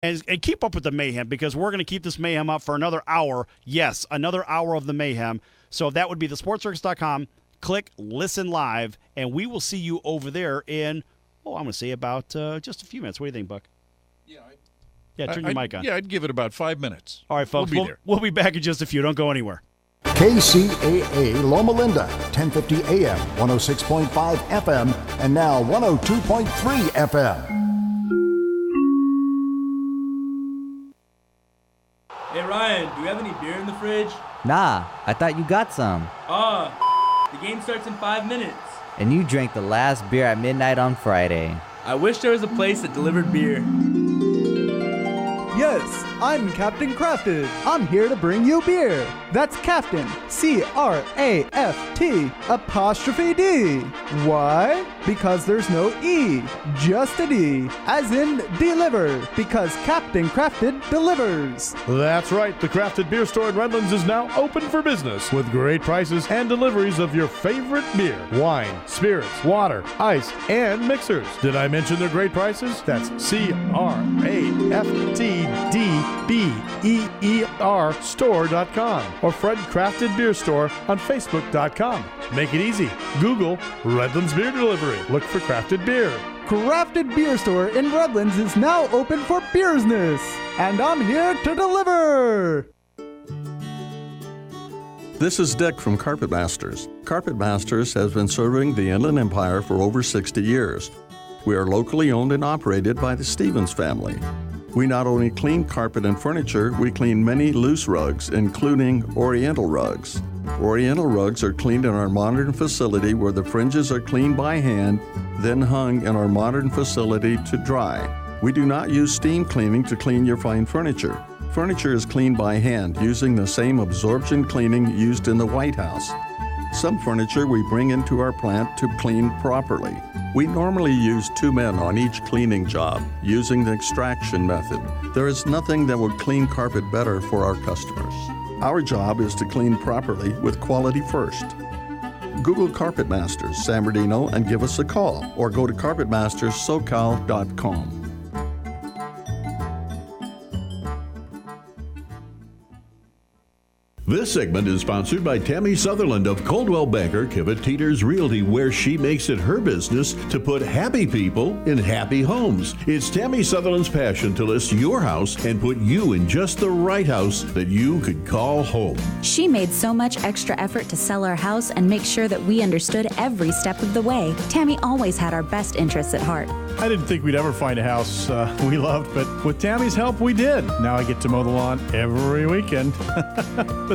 And keep up with the mayhem, because we're going to keep this mayhem up for another hour. Yes, another hour of the mayhem. So that would be thesportscircus.com. Click Listen Live, and we will see you over there in, I'm going to say about just a few minutes. What do you think, Buck? Yeah, turn your mic on. Yeah, I'd give it about 5 minutes. All right, folks. We'll be back in just a few. Don't go anywhere. KCAA Loma Linda, 1050 AM, 106.5 FM, and now 102.3 FM. Hey, Ryan, do we have any beer in the fridge? Nah, I thought you got some. The game starts in 5 minutes. And you drank the last beer at midnight on Friday. I wish there was a place that delivered beer. Yes, I'm Captain Crafted. I'm here to bring you beer. That's Captain, C-R-A-F-T''D. Why? Because there's no E, just a D, as in deliver, because Captain Crafted delivers. That's right, the Crafted Beer Store in Redlands is now open for business with great prices and deliveries of your favorite beer, wine, spirits, water, ice, and mixers. Did I mention their great prices? That's CRAFTDBEER store.com or Fred Crafted Beer Store on Facebook.com. Make it easy. Google Redlands Beer Delivery. Look for Crafted Beer. Crafted Beer Store in Redlands is now open for business, and I'm here to deliver. This is Dick from Carpet Masters. Carpet Masters has been serving the Inland Empire for over 60 years. We are locally owned and operated by the Stevens family. We not only clean carpet and furniture, we clean many loose rugs, including Oriental rugs. Oriental rugs are cleaned in our modern facility where the fringes are cleaned by hand, then hung in our modern facility to dry. We do not use steam cleaning to clean your fine furniture. Furniture is cleaned by hand using the same absorption cleaning used in the White House. Some furniture we bring into our plant to clean properly. We normally use 2 men on each cleaning job using the extraction method. There is nothing that would clean carpet better for our customers. Our job is to clean properly with quality first. Google Carpet Masters San Bernardino and give us a call, or go to carpetmasterssocal.com. This segment is sponsored by Tammy Sutherland of Coldwell Banker Kivett Teeters Realty, where she makes it her business to put happy people in happy homes. It's Tammy Sutherland's passion to list your house and put you in just the right house that you could call home. She made so much extra effort to sell our house and make sure that we understood every step of the way. Tammy always had our best interests at heart. I didn't think we'd ever find a house we loved, but with Tammy's help, we did. Now I get to mow the lawn every weekend.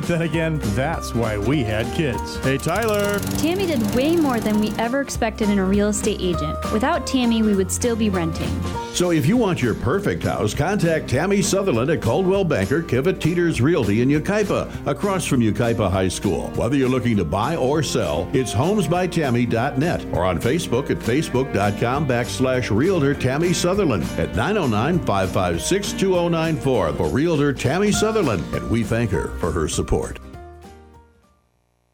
But then again, that's why we had kids. Hey, Tyler. Tammy did way more than we ever expected in a real estate agent. Without Tammy, we would still be renting. So if you want your perfect house, contact Tammy Sutherland at Coldwell Banker Kivett Teeters Realty in Yucaipa, across from Yucaipa High School. Whether you're looking to buy or sell, it's homesbytammy.net or on Facebook at facebook.com/Realtor Tammy Sutherland at 909-556-2094 for Realtor Tammy Sutherland, and we thank her for her support.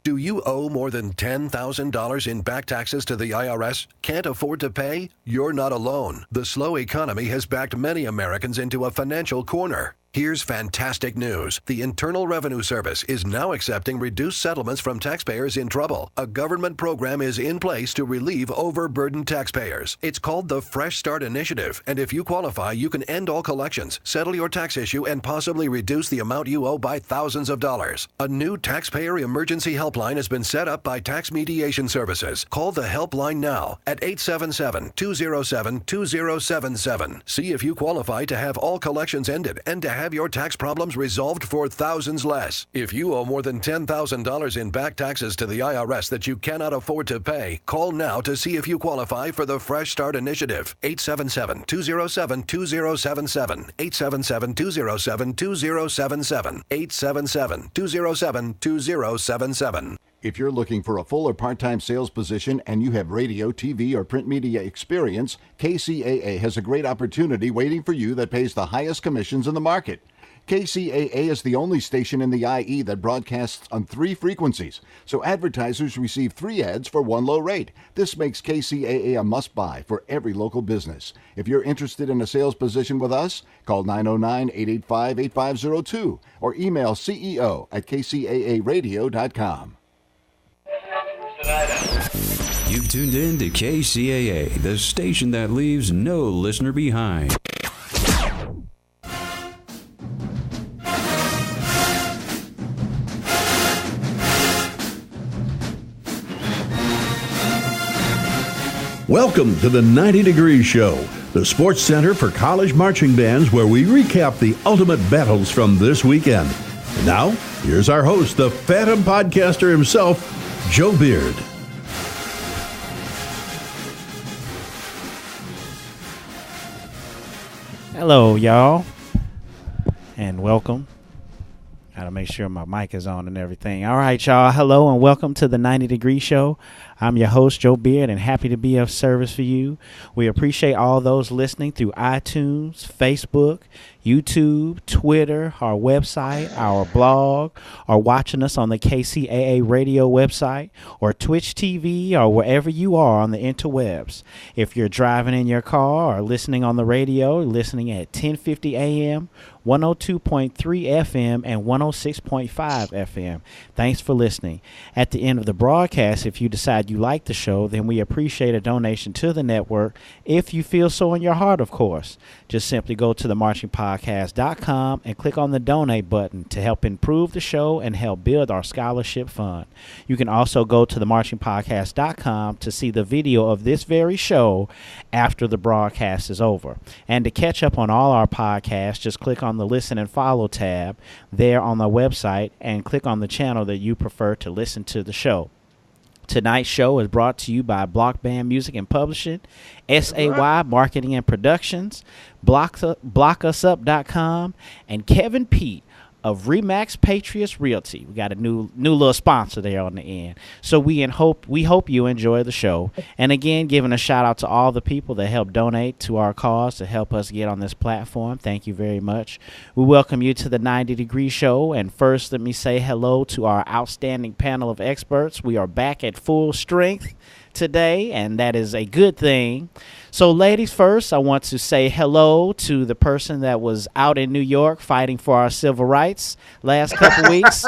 Do you owe more than $10,000 in back taxes to the IRS? Can't afford to pay? You're not alone. The slow economy has backed many Americans into a financial corner. Here's fantastic news. The Internal Revenue Service is now accepting reduced settlements from taxpayers in trouble. A government program is in place to relieve overburdened taxpayers. It's called the Fresh Start Initiative, and if you qualify, you can end all collections, settle your tax issue, and possibly reduce the amount you owe by thousands of dollars. A new taxpayer emergency helpline has been set up by Tax Mediation Services. Call the helpline now at 877-207-2077. See if you qualify to have all collections ended and to have your tax problems resolved for thousands less. If you owe more than $10,000 in back taxes to the IRS that you cannot afford to pay, call now to see if you qualify for the Fresh Start Initiative. 877-207-2077. 877-207-2077. 877-207-2077. If you're looking for a full or part-time sales position and you have radio, TV, or print media experience, KCAA has a great opportunity waiting for you that pays the highest commissions in the market. KCAA is the only station in the IE that broadcasts on 3 frequencies, so advertisers receive 3 ads for 1 low rate. This makes KCAA a must-buy for every local business. If you're interested in a sales position with us, call 909-885-8502 or email ceo@kcaaradio.com. You've tuned in to KCAA, the station that leaves no listener behind. Welcome to the 90 Degree Show, the sports center for college marching bands where we recap the ultimate battles from this weekend. And now, here's our host, the Phantom Podcaster himself, Joe Beard. Hello, y'all, and welcome. Gotta make sure my mic is on and everything. All right, y'all. Hello, and welcome to the 90 Degree Show. I'm your host, Joe Beard, and happy to be of service for you. We appreciate all those listening through iTunes, Facebook, YouTube, Twitter, our website, our blog, or watching us on the KCAA radio website, or Twitch TV, or wherever you are on the interwebs. If you're driving in your car or listening on the radio, listening at 1050 AM, 102.3 FM, and 106.5 FM. Thanks for listening. At the end of the broadcast, if you decide you like the show, then we appreciate a donation to the network, if you feel so in your heart, of course. Just simply go to themarchingpodcast.com and click on the donate button to help improve the show and help build our scholarship fund. You can also go to themarchingpodcast.com to see the video of this very show after the broadcast is over. And to catch up on all our podcasts, just click on the Listen and Follow tab there on the website and click on the channel that you prefer to listen to the show. Tonight's show is brought to you by Block Band Music and Publishing, SAY Marketing and Productions, blockusup.com, and Kevin Pete of Remax Patriots Realty. We got a new little sponsor there on the end. So we hope you enjoy the show. And again, giving a shout out to all the people that help donate to our cause to help us get on this platform. Thank you very much. We welcome you to the 90 Degree Show. And first, let me say hello to our outstanding panel of experts. We are back at full strength today, and that is a good thing. So ladies first, I want to say hello to the person that was out in New York fighting for our civil rights last couple weeks.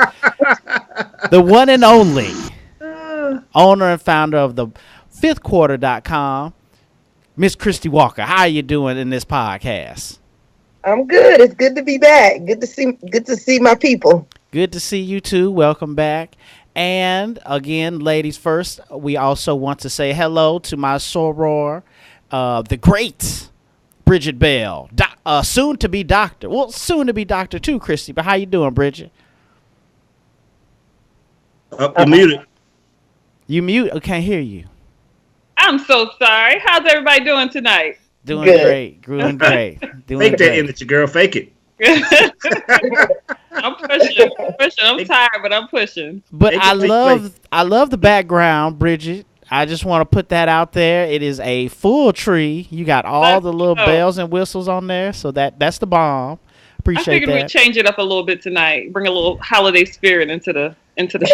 The one and only owner and founder of the fifthquarter.com, Miss Christy Walker. How are you doing in this podcast? I'm good. It's good to be back. Good to see my people. Good to see you too. Welcome back. And again, ladies first, we also want to say hello to my soror, the great Bridget Bell, soon to be doctor. Well, soon to be doctor too, Christy. But how you doing, Bridget? You muted. You mute? I can't hear you. I'm so sorry. How's everybody doing tonight? Doing great. Doing great. Fake that energy, girl. Fake it. I'm pushing. I'm tired, but I'm pushing. But I love the background, Bridget. I just want to put that out there. It is a full tree. You got all the little bells and whistles on there, so that's the bomb. Appreciate I figured we'd change it up a little bit tonight. Bring a little holiday spirit into the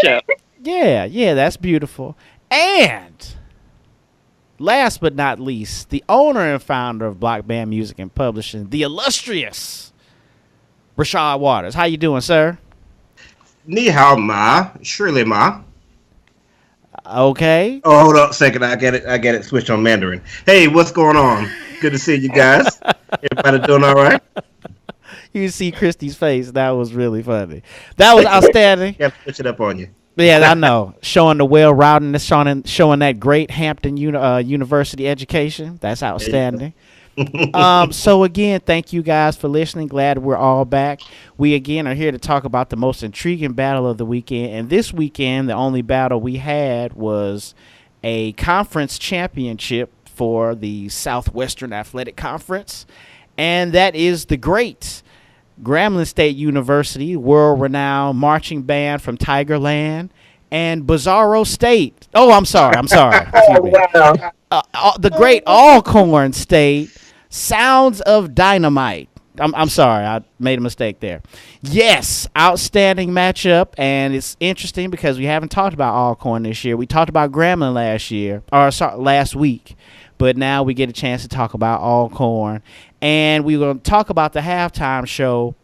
show. Yeah, that's beautiful. And last but not least, the owner and founder of Block Band Music and Publishing, the illustrious Rashad Waters. How you doing, sir? Ni hao ma, Shirley ma. Okay. Oh, hold on a second. I get it. Switch on Mandarin. Hey, what's going on? Good to see you guys. Everybody doing all right? You see Christy's face. That was really funny. That was outstanding. Yeah, switch it up on you. Yeah, I know. Showing the well-roundedness, showing that great Hampton University education. That's outstanding. So again, thank you guys for listening. Glad we're all back. We again are here to talk about the most intriguing battle of the weekend. And this weekend, the only battle we had was a conference championship for the Southwestern Athletic Conference. And that is the great Grambling State University, world-renowned marching band from Tigerland, and Bizarro State. Oh, I'm sorry. Excuse me. The great Alcorn State, Sounds of Dynamite. I'm sorry. I made a mistake there. Yes, outstanding matchup, and it's interesting because we haven't talked about Alcorn this year. We talked about Grambling last week, but now we get a chance to talk about Alcorn, and we're going to talk about the halftime show.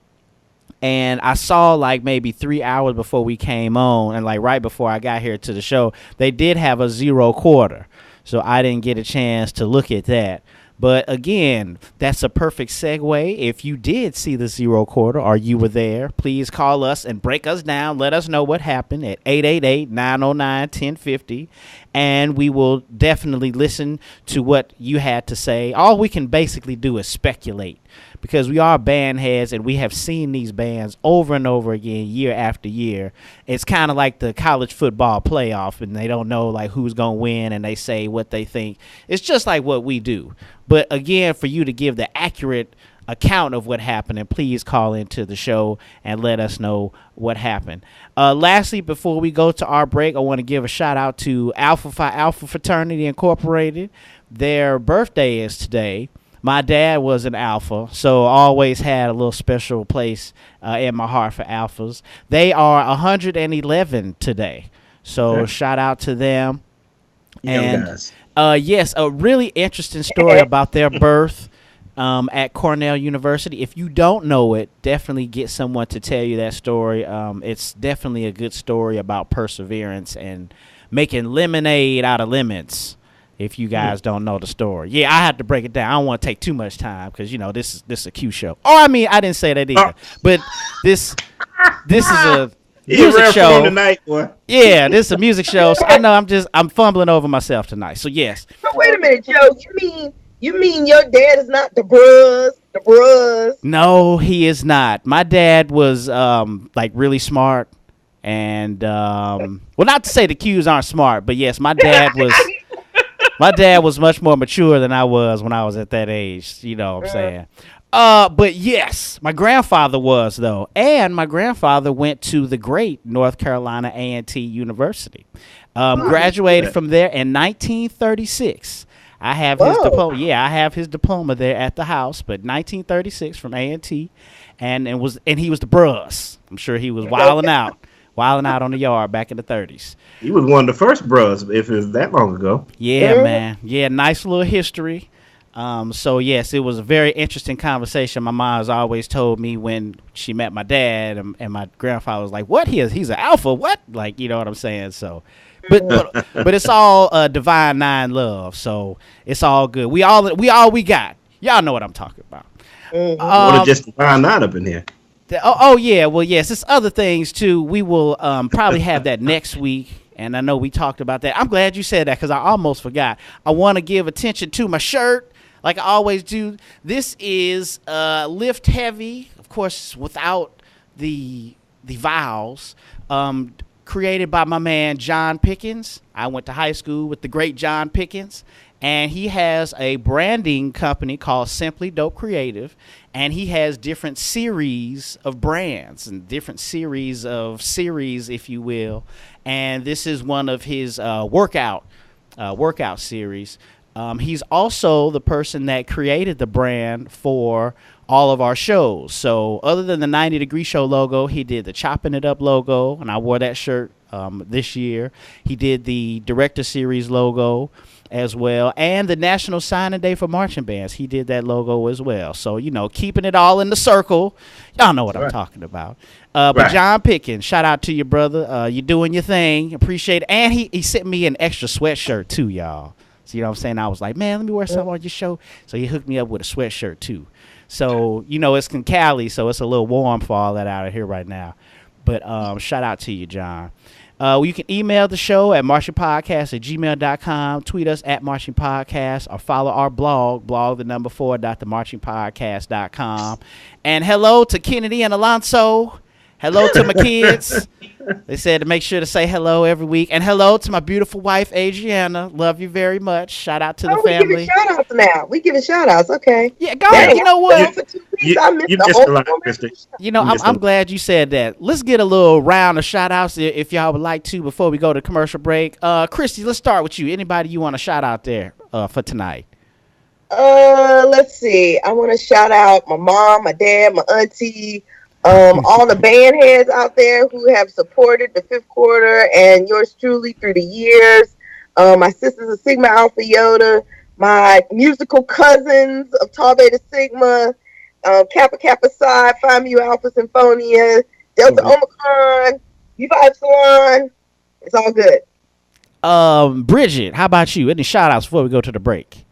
And I saw like maybe 3 hours before we came on, and like right before I got here to the show, they did have a 0 quarter. So I didn't get a chance to look at that. But again, that's a perfect segue. If you did see the 0 quarter or you were there, please call us and break us down. Let us know what happened at 888-909-1050. And we will definitely listen to what you had to say. All we can basically do is speculate, because we are band heads and we have seen these bands over and over again, year after year. It's kind of like the college football playoff, and they don't know like who's going to win, and they say what they think. It's just like what we do. But again, for you to give the accurate account of what happened, and please call into the show and let us know what happened. Lastly, before we go to our break, I want to give a shout out to Alpha Phi Alpha Fraternity Incorporated. Their birthday is today. My dad was an Alpha, so I always had a little special place in my heart for Alphas. They are 111 today, so shout out to them. Young guys. Yes, a really interesting story about their birth at Cornell University. If you don't know it, definitely get someone to tell you that story. It's definitely a good story about perseverance and making lemonade out of lemons. If you guys don't know the story. Yeah, I had to break it down. I don't want to take too much time because, you know, this is a Q show. Oh, I mean, I didn't say that either. But this is a music show. Tonight, boy. Yeah, this is a music show. So I know I'm fumbling over myself tonight. So, yes. But wait a minute, Joe. You mean your dad is not the bruh? No, he is not. My dad was, like, really smart. And, well, not to say the Qs aren't smart, but, yes, my dad was... My dad was much more mature than I was when I was at that age. You know what I'm saying? But yes, my grandfather was, though. And my grandfather went to the great North Carolina A&T University. Graduated from there in 1936. I have his diploma. Yeah, I have his diploma there at the house. But 1936 from A&T. And he was the bruh. I'm sure he was wilding out on the yard back in the 30s. He was one of the first bros, if it was that long ago. Yeah, man. Yeah, nice little history. So, yes, it was a very interesting conversation. My mom has always told me when she met my dad, and my grandfather was like, what? He's an alpha? What? Like, you know what I'm saying? So, but it's all divine nine love. So it's all good. We got. Y'all know what I'm talking about. Want to just divine nine up in here. Oh, yeah. Well, yes, it's other things, too. We will probably have that next week. And I know we talked about that. I'm glad you said that because I almost forgot. I want to give attention to my shirt like I always do. This is Lift Heavy, of course, without the vowels, created by my man John Pickens. I went to high school with the great John Pickens. And he has a branding company called Simply Dope Creative. And he has different series of brands and different series, if you will. And this is one of his workout series. He's also the person that created the brand for all of our shows. So other than the 90 Degree Show logo, he did the Chopping It Up logo, and I wore that shirt this year. He did the Director Series logo as well, and the National Signing Day for Marching Bands. He did that logo as well. So, you know, keeping it all in the circle. Y'all know what I'm talking about. But John Pickens, shout out to you, brother. You're doing your thing. Appreciate it. And he sent me an extra sweatshirt, too, y'all. So, you know what I'm saying? I was like, man, let me wear something on your show. So he hooked me up with a sweatshirt, too. So, you know, it's in Cali, so it's a little warm for all that out of here right now. But shout out to you, John. You can email the show at marchingpodcast@gmail.com, tweet us at marchingpodcast, or follow our blog, the4.podcast.com. And hello to Kennedy and Alonso. Hello to my kids. They said to make sure to say hello every week. And hello to my beautiful wife, Adriana. Love you very much. Shout out to the family. We giving shout-outs now. We giving shout-outs, okay. Yeah, go ahead. You know what? You missed a lot, Christy. You know, I'm glad you said that. Let's get a little round of shout-outs if y'all would like to before we go to commercial break. Christy, let's start with you. Anybody you want to shout out there for tonight? Let's see. I want to shout out my mom, my dad, my auntie, all the band heads out there who have supported the fifth quarter and yours truly through the years. My sisters of Sigma Alpha Iota, my musical cousins of Tau Beta Sigma, Kappa Kappa Psi, Phi Mu Alpha Symphonia, Delta Omicron, U5 Epsilon. It's all good. Bridget, how about you? Any shout outs before we go to the break?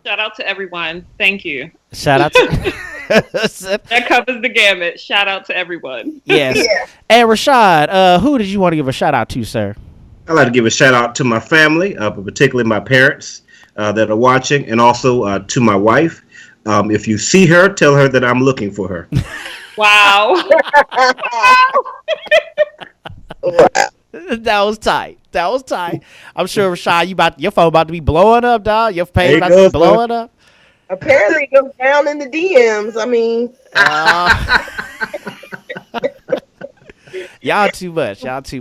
Shout out to everyone. Thank you. Shout out to that covers the gamut. Shout out to everyone. Yes. Yeah. And Rashad, who did you want to give a shout out to, sir? I'd like to give a shout out to my family, but particularly my parents that are watching, and also to my wife. If you see her, tell her that I'm looking for her. Wow. That was tight. I'm sure, Rashad, your phone about to be blowing up, dog. Your page about to be blowing up. Apparently, it goes down in the DMs. I mean, y'all too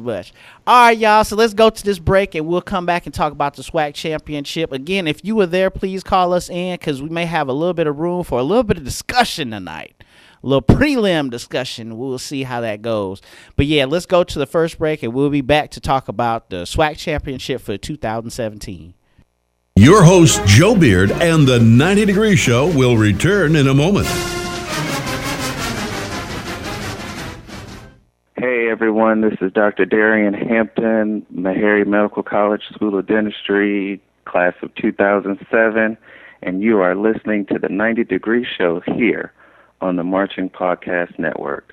much. All right, y'all. So let's go to this break, and we'll come back and talk about the SWAC championship. Again, if you were there, please call us in because we may have a little bit of room for a little bit of discussion tonight. A little prelim discussion. We'll see how that goes. But yeah, let's go to the first break, and we'll be back to talk about the SWAC championship for 2017. Your host, Joe Beard, and the 90 Degree Show will return in a moment. Hey, everyone. This is Dr. Darian Hampton, Meharry Medical College School of Dentistry, class of 2007, and you are listening to the 90 Degree Show here on the Marching Podcast Network.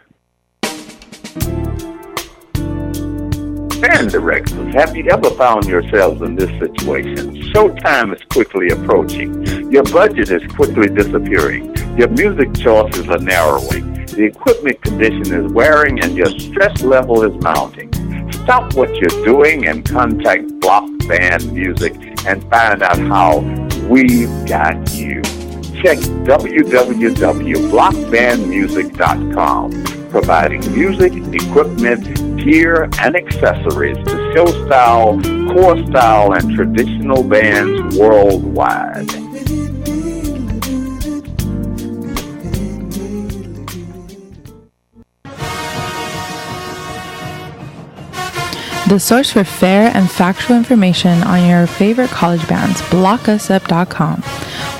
Band directors, have you ever found yourselves in this situation? Showtime is quickly approaching. Your budget is quickly disappearing. Your music choices are narrowing. The equipment condition is wearing and your stress level is mounting. Stop what you're doing and contact Block Band Music and find out how we've got you. Check www.blockbandmusic.com, providing music, equipment, gear, and accessories to show style, core style, and traditional bands worldwide. The source for fair and factual information on your favorite college bands, blockusup.com.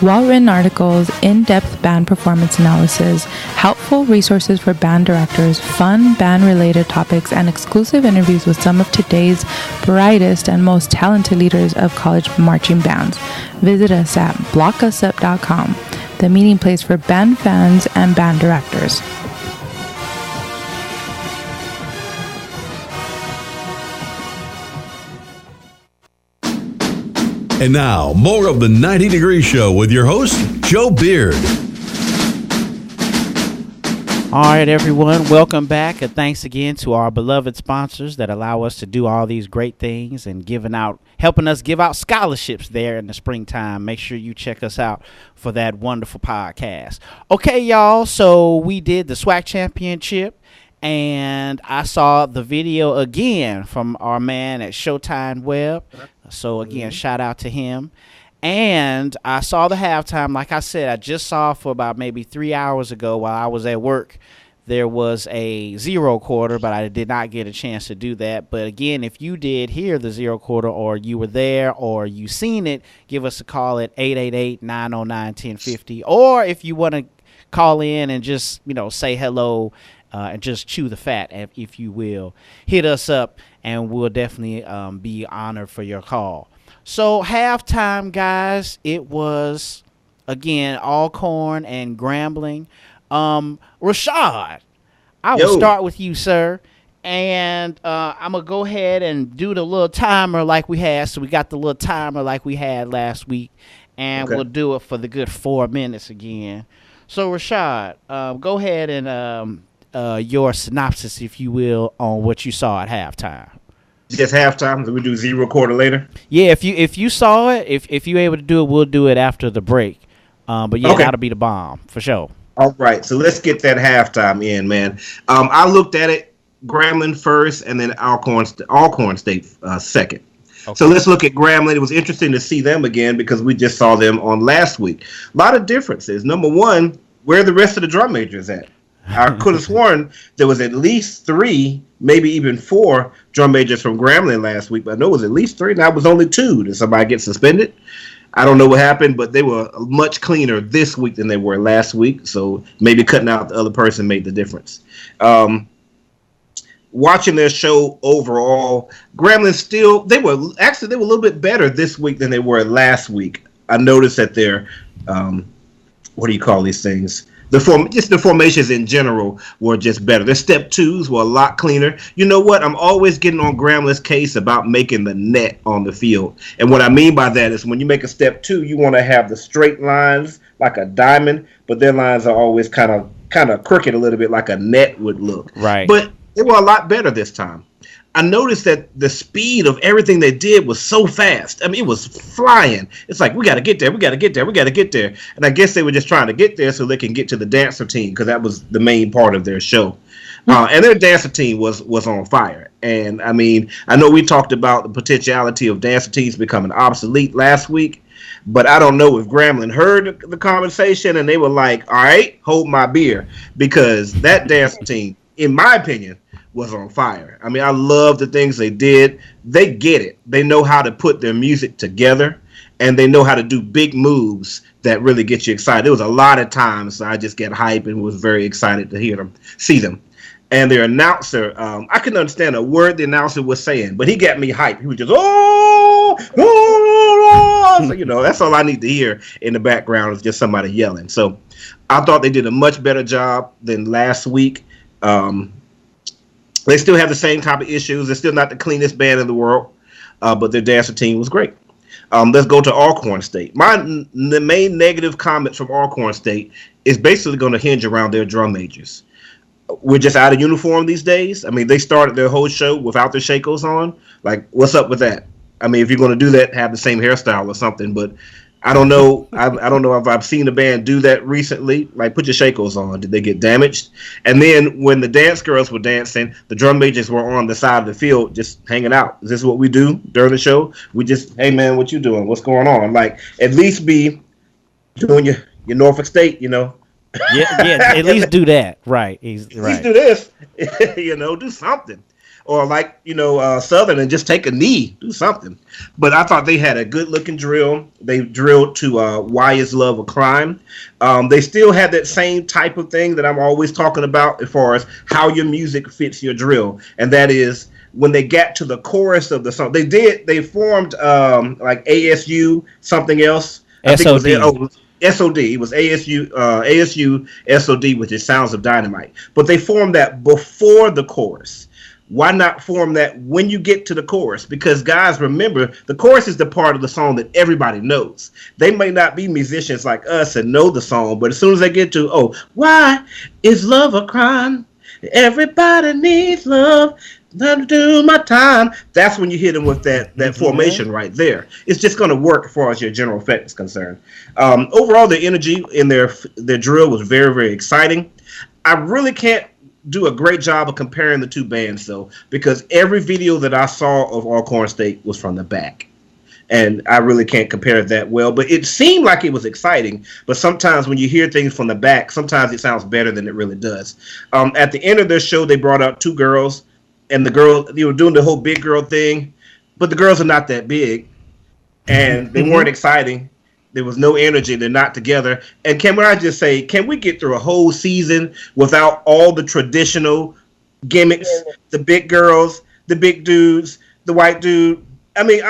Well-written articles, in-depth band performance analysis, helpful resources for band directors, fun band-related topics, and exclusive interviews with some of today's brightest and most talented leaders of college marching bands. Visit us at blockusup.com, the meeting place for band fans and band directors. And now, more of the 90 Degree Show with your host, Joe Beard. All right, everyone, welcome back. And thanks again to our beloved sponsors that allow us to do all these great things and helping us give out scholarships there in the springtime. Make sure you check us out for that wonderful podcast. Okay, y'all, so we did the SWAC championship. And I saw the video again from our man at Showtime Web. So, again, shout out to him. And I saw the halftime. Like I said, I just saw for about maybe 3 hours ago while I was at work. There was a zero quarter, but I did not get a chance to do that. But, again, if you did hear the zero quarter or you were there or you seen it, give us a call at 888-909-1050. Or if you want to call in and just, say hello and just chew the fat, if you will, hit us up, and we'll definitely be honored for your call. So halftime, guys, it was, again, Alcorn and Grambling. Rashad, I will start with you, sir, and I'm going to go ahead and do the little timer like we had. So we got the little timer like we had last week, and we'll do it for the good 4 minutes again. So, Rashad, go ahead and your synopsis, if you will, on what you saw at halftime. Just halftime? Do we do zero quarter later? Yeah, if you saw it, if you're able to do it, we'll do it after the break. But yeah, that'll be the bomb for sure. All right, so let's get that halftime in, man. I looked at it, Grambling first, and then Alcorn State second. So let's look at Grambling. It was interesting to see them again because we just saw them on last week. A lot of differences. Number one, where are the rest of the drum majors at? I could have sworn there was at least 3, maybe even 4 drum majors from Grambling last week, but I know it was at least 3. Now it was only 2. Did somebody get suspended? I don't know what happened, but they were much cleaner this week than they were last week. So maybe cutting out the other person made the difference. Watching their show overall, Grambling they were a little bit better this week than they were last week. I noticed that their what do you call these things? The formations in general were just better. Their step 2s were a lot cleaner. You know what? I'm always getting on Grambling's case about making the net on the field. And what I mean by that is when you make a step 2, you want to have the straight lines like a diamond, but their lines are always kind of crooked a little bit like a net would look. Right. But they were a lot better this time. I noticed that the speed of everything they did was so fast. I mean, it was flying. It's like, we got to get there. We got to get there. We got to get there. And I guess they were just trying to get there so they can get to the dancer team because that was the main part of their show. And their dancer team was on fire. And, I mean, I know we talked about the potentiality of dancer teams becoming obsolete last week, but I don't know if Grambling heard the conversation and they were like, all right, hold my beer, because that dancer team, in my opinion, was on fire. I mean, I love the things they did. They get it. They know how to put their music together, and they know how to do big moves that really get you excited. There was a lot of times I just get hype and was very excited to see them. And their announcer, I couldn't understand a word the announcer was saying, but he got me hyped. He was just, so, that's all I need to hear in the background is just somebody yelling. So I thought they did a much better job than last week. They still have the same type of issues. They're still not the cleanest band in the world, but their dancer team was great. Let's go to Alcorn State. The main negative comments from Alcorn State is basically going to hinge around their drum majors. We're just out of uniform these days. I mean, they started their whole show without their shakos on. Like, what's up with that? I mean, if you're going to do that, have the same hairstyle or something. But I don't know. I don't know if I've seen a band do that recently. Like, put your shakos on. Did they get damaged? And then when the dance girls were dancing, the drum majors were on the side of the field just hanging out. Is this what we do during the show? We just, hey, man, what you doing? What's going on? Like, at least be doing your Norfolk State, Yeah, at least do that. Right. At least do this. Do something. Or like, Southern and just take a knee. Do something. But I thought they had a good-looking drill. They drilled to Why Is Love a Crime? They still had that same type of thing that I'm always talking about as far as how your music fits your drill. And that is when they got to the chorus of the song. They formed like ASU, something else. SOD. SOD. It was ASU SOD, which is Sounds of Dynamite. But they formed that before the chorus. Why not form that when you get to the chorus? Because, guys, remember, the chorus is the part of the song that everybody knows. They may not be musicians like us and know the song, but as soon as they get to, why is love a crime? Everybody needs love. Time to do my time. That's when you hit them with that formation right there. It's just going to work as far as your general effect is concerned. Overall, the energy in their drill was very, very exciting. I really can't do a great job of comparing the two bands, though, because every video that I saw of Alcorn State was from the back. And I really can't compare it that well. But it seemed like it was exciting. But sometimes when you hear things from the back, sometimes it sounds better than it really does. At the end of their show, they brought out 2 girls. And the girl, they were doing the whole big girl thing, but the girls are not that big, and they weren't exciting. There was no energy. They're not together. And can I just say, can we get through a whole season without all the traditional gimmicks? The big girls, the big dudes, the white dude. I mean,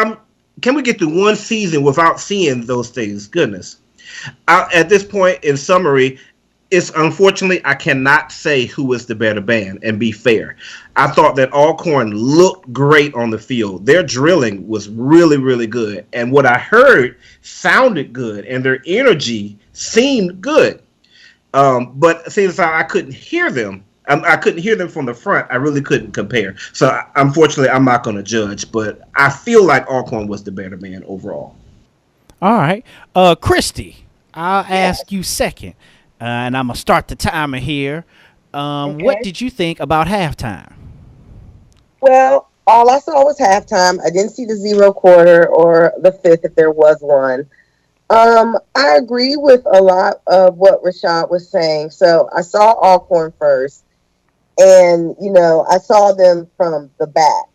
can we get through one season without seeing those things? Goodness. At this point, in summary, unfortunately, I cannot say who is the better band and be fair. I thought that Alcorn looked great on the field. Their drilling was really, really good. And what I heard sounded good, and their energy seemed good. But since I couldn't hear them, I couldn't hear them from the front, I really couldn't compare. So, unfortunately, I'm not going to judge. But I feel like Alcorn was the better band overall. All right. Christy, I'll ask you second. And I'm going to start the timer here. What did you think about halftime? Well, all I saw was halftime. I didn't see the zero quarter or the fifth if there was one. I agree with a lot of what Rashad was saying. So I saw Alcorn first, and I saw them from the back.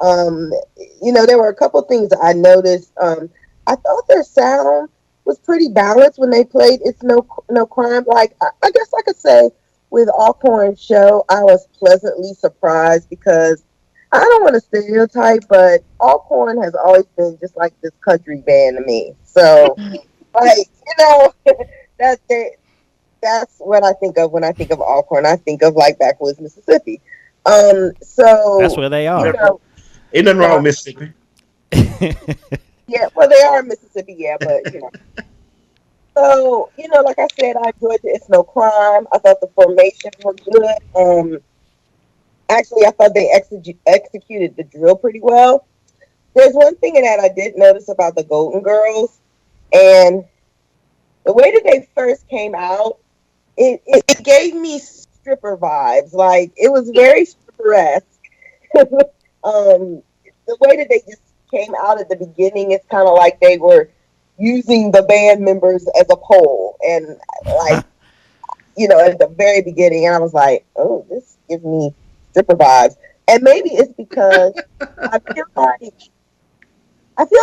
There were a couple things I noticed. I thought their sound was pretty balanced when they played It's No Crime. Like, I guess I could say with Alcorn's show, I was pleasantly surprised because I don't want to stereotype, but Alcorn has always been just like this country band to me. So, like, that that's what I think of when I think of Alcorn. I think of like backwoods Mississippi. So that's where they are. Ain't nothing wrong with Mississippi. Yeah, well, they are in Mississippi, yeah, but So, like I said, I enjoyed the It's No Crime. I thought the formation was good. Actually, I thought they executed the drill pretty well. There's one thing that I did notice about the Golden Girls, and the way that they first came out, it gave me stripper vibes. Like, it was very stripper-esque. The way that they just came out at the beginning, it's kind of like they were using the band members as a pole, and like at the very beginning, and I was like, oh, this gives me stripper vibes. And maybe it's because I feel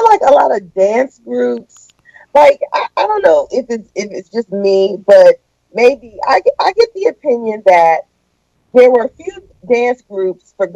like a lot of dance groups, like I don't know if it's just me, but maybe I get the opinion that there were a few dance groups for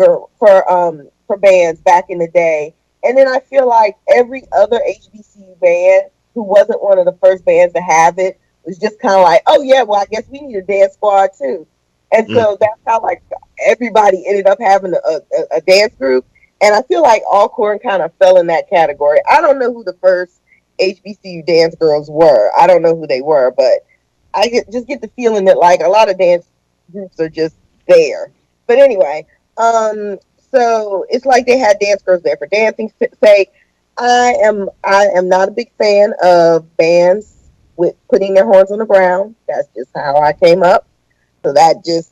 bands back in the day. And then I feel like every other HBCU band who wasn't one of the first bands to have it was just kind of like, oh yeah, well, I guess we need a dance squad too. And so that's how like everybody ended up having a dance group. And I feel like Alcorn kind of fell in that category. I don't know who the first HBCU dance girls were. I don't know who they were, but I just get the feeling that like a lot of dance groups are just there. But anyway, so it's like they had dance girls there for dancing's sake. I am not a big fan of bands with putting their horns on the ground. That's just how I came up. So that just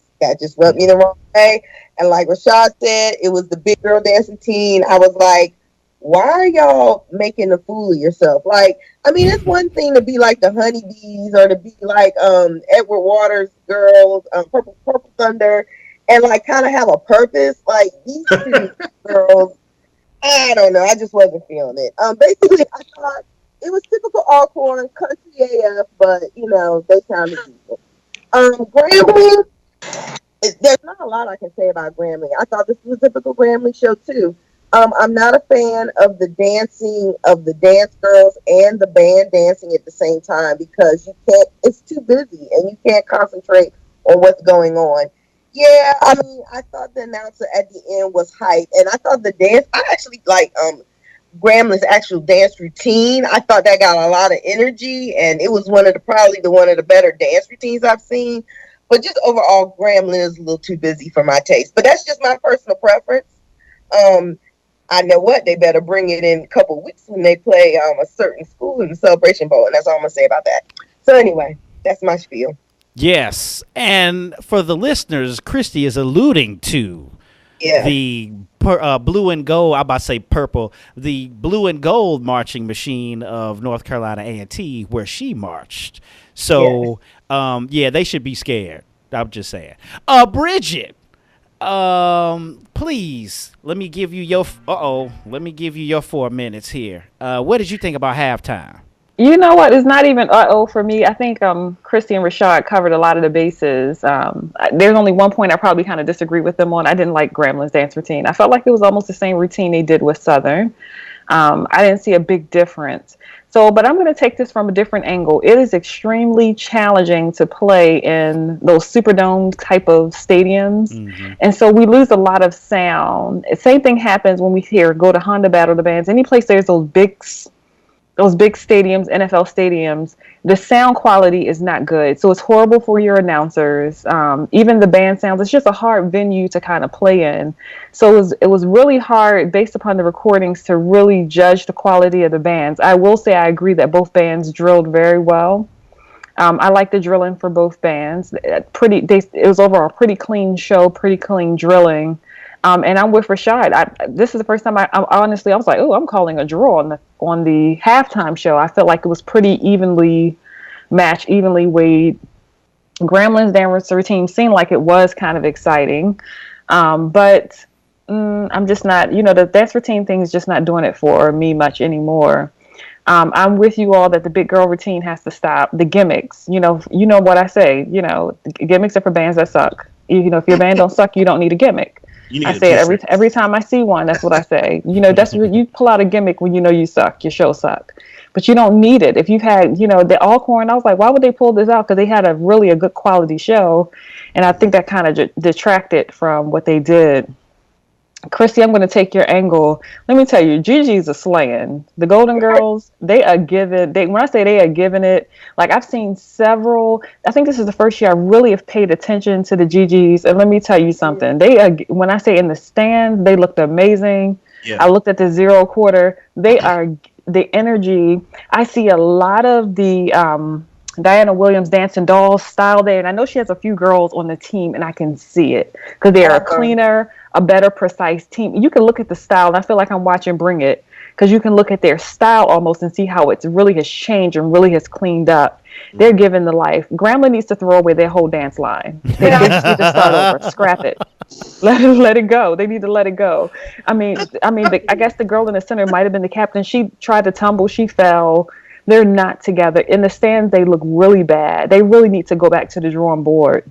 rubbed me the wrong way. And like Rashad said, it was the big girl dancing teen. I was like, why are y'all making a fool of yourself? Like, I mean, it's one thing to be like the Honeybees or to be like Edward Waters girls, Purple Thunder, and like kind of have a purpose. Like these two girls, I don't know. I just wasn't feeling it. Basically, I thought it was typical Alcorn, country AF, but they sounded decent. Grambling, there's not a lot I can say about Grambling. I thought this was a typical Grambling show too. I'm not a fan of the dancing of the dance girls and the band dancing at the same time because it's too busy and you can't concentrate on what's going on. Yeah, I mean, I thought the announcer at the end was hype, and I thought the dance, I actually like Grambling's actual dance routine. I thought that got a lot of energy, and it was probably one of the better dance routines I've seen. But just overall, Grambling is a little too busy for my taste. But that's just my personal preference. I know what they better bring it in a couple weeks when they play a certain school in the Celebration Bowl, and that's all I'm gonna say about that. So anyway, that's my spiel. Yes, and for the listeners, Christy is alluding to the blue and gold. I'm about to say purple. The blue and gold marching machine of North Carolina A&T, where she marched. So, they should be scared. I'm just saying. Bridget, please let me give you your. Let me give you your 4 minutes here. What did you think about halftime? You know what? It's not even for me. I think Christy and Rashad covered a lot of the bases. There's only one point I probably kind of disagree with them on. I didn't like Grambling's dance routine. I felt like it was almost the same routine they did with Southern. I didn't see a big difference. But I'm going to take this from a different angle. It is extremely challenging to play in those Superdome type of stadiums. Mm-hmm. And so we lose a lot of sound. Same thing happens when we go to Honda Battle the Bands. Any place there's those big stadiums, NFL stadiums, the sound quality is not good. So it's horrible for your announcers. Even the band sounds, it's just a hard venue to kind of play in. So it was really hard based upon the recordings to really judge the quality of the bands. I will say I agree that both bands drilled very well. I like the drilling for both bands. It was overall a pretty clean show, pretty clean drilling. And I'm with Rashad. This is the first time I honestly I was like, oh, I'm calling a draw on the halftime show. I felt like it was pretty evenly matched, evenly weighed. Gremlins dance routine seemed like it was kind of exciting, but I'm just not. The dance routine thing is just not doing it for me much anymore. I'm with you all that the big girl routine has to stop. The gimmicks, you know what I say. Gimmicks are for bands that suck. If your band don't suck, you don't need a gimmick. I say it every time I see one. That's what I say. That's what you pull out a gimmick when you suck. Your show suck, but you don't need it. If you've had the Alcorn, I was like, why would they pull this out? Because they had a good quality show, and I think that kind of detracted from what they did. Christy, I'm going to take your angle. Let me tell you, Gigi's a slaying. The Golden Girls, they are giving. When I say they are giving it, like I've seen several. I think this is the first year I really have paid attention to the Gigi's, and let me tell you something. They are. When I say in the stand, they looked amazing. Yeah. I looked at the zero quarter. They are the energy. I see a lot of the Diana Williams Dancing Dolls style there, and I know she has a few girls on the team, and I can see it because they are a cleaner, a better precise team. You can look at the style, and I feel like I'm watching Bring It, because you can look at their style almost and see how it really has changed and really has cleaned up. They're giving the life. Grambling needs to throw away their whole dance line. They need to start over, scrap it, let it go. They need to let it go. I guess the girl in the center might have been the captain. She tried to tumble, she fell. They're not together. In the stands, they look really bad. They really need to go back to the drawing board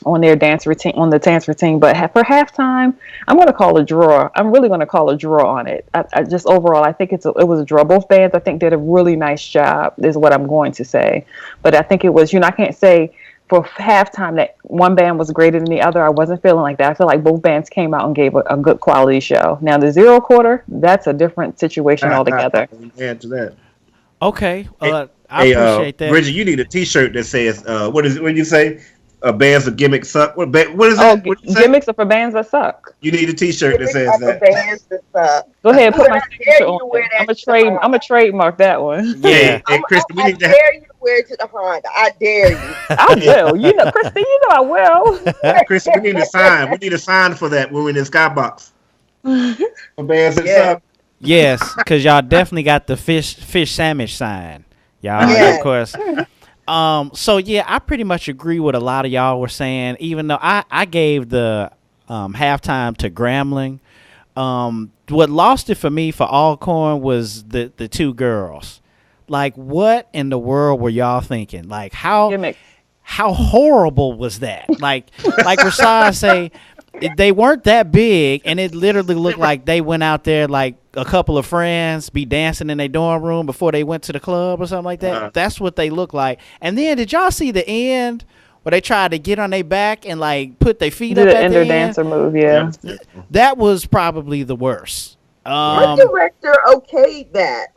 on their dance routine, But for halftime, I'm going to call a draw. I'm really going to call a draw on it. I just overall, I think it was a draw. Both bands, I think, did a really nice job, is what I'm going to say. But I think it was, I can't say for halftime that one band was greater than the other. I wasn't feeling like that. I feel like both bands came out and gave a good quality show. Now, the zero quarter, that's a different situation altogether. Add to that. Okay, I appreciate that. Bridget, you need a T-shirt that says, "What is it? What did you say? Bands of gimmicks suck." What is that? Gimmicks are for bands that suck. You need a T-shirt that says that. Bands that suck. Go ahead, put my signature on it. I'm a trademark that one. Yeah, hey, Kristen, we need to. I dare you to wear it to the Honda. I dare you. I will. Kristen, I will. Kristen, we need a sign. We need a sign for that when we're in the skybox. For bands that suck. Yes, because y'all definitely got the fish sandwich sign. Y'all, of course. So, yeah, I pretty much agree with a lot of y'all were saying, even though I gave the halftime to Grambling. What lost it for me for Alcorn was the two girls. Like, what in the world were y'all thinking? Like, how horrible was that? Like Rashad say, they weren't that big, and it literally looked like they went out there like a couple of friends be dancing in their dorm room before they went to the club or something like that. That's what they look like. And then did y'all see the end where they tried to get on their back and like put their feet up at the end? Dancer move, yeah. That was probably the worst. What director okayed that?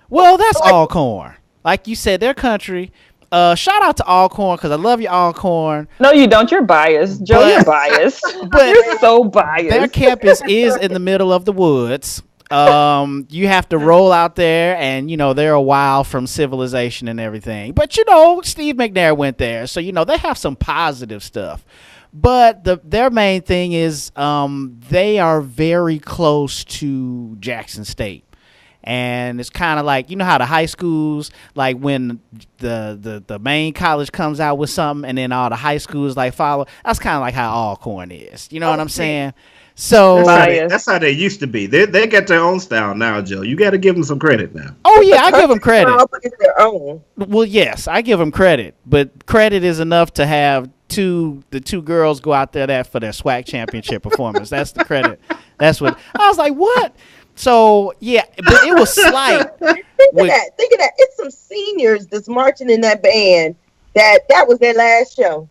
Well, that's Alcorn. Like you said, their country. Shout out to Alcorn because I love you, Alcorn. No, you don't. You're biased, Joe. You're biased. But you're so biased. Their campus is in the middle of the woods. You have to roll out there, and they're a while from civilization and everything. But Steve McNair went there, so they have some positive stuff. But their main thing is they are very close to Jackson State. And it's kind of like, how the high schools, like when the main college comes out with something and then all the high schools like follow. That's kind of like how Alcorn is. You know what I'm saying? So that's how they used to be. They got their own style now, Joe. You got to give them some credit now. Oh yeah, I give them credit. Their own. Well, yes, I give them credit, but credit is enough to have the two girls go out there for their SWAC championship performance. That's the credit. That's what I was like. What? So, yeah, but it was slight. Think of that. It's some seniors that's marching in that band. That was their last show.